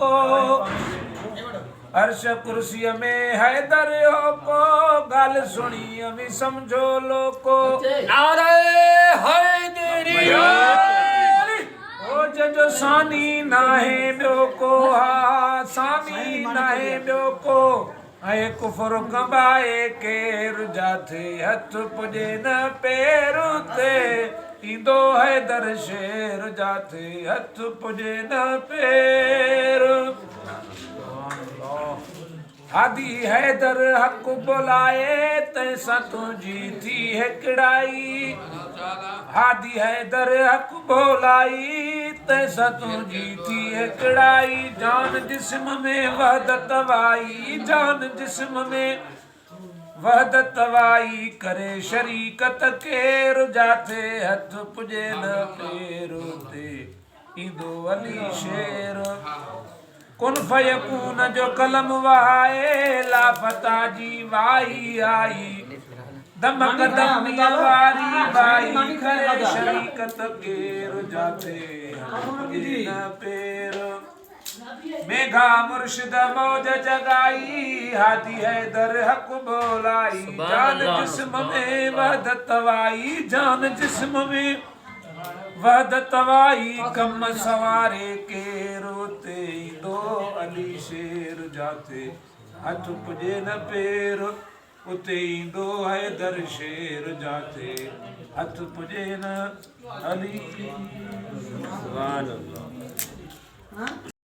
को अर्श कुर्सी में हैदर हो को गाल सुनी अभी समझो लोको नारे हैदरी ओ जजो सानी नाहे ब्यो को हा सानी नाहे ब्यो को ऐ कुफर कबाए केर जाथे हथ पुजे न पैर ते इंदो हैदर शेर जाथे हथ पुजे न पैर हादी हैदर हक बुलाए तैसा तुझी थी हिकड़ाई हादी हैदर हक बुलाई तैसा तुझी थी हिकड़ाई जान जिस्म में वहदत वाई जान जिस्म में वहदत वाई करे शरीकत केर जाते हथ पुजे न पैर ते इंदो अली शेर कुन फयकून जो कलम वहाए लाफता जी वाई आई दमक दमी वारी बाई करे शरीकत केर जाते न पैर मेघा मुर्शिद मौज जगाई हादी हैदर हक बोलाई जान जिस्म में वहदत वाई जान जिस्म में वहदत वाई कम सवारे के रोते दो अली शेर जाते हथ पुजे न पैर उते दो हैदर शेर जाते हथ पुजे न अली सुभान अल्लाह।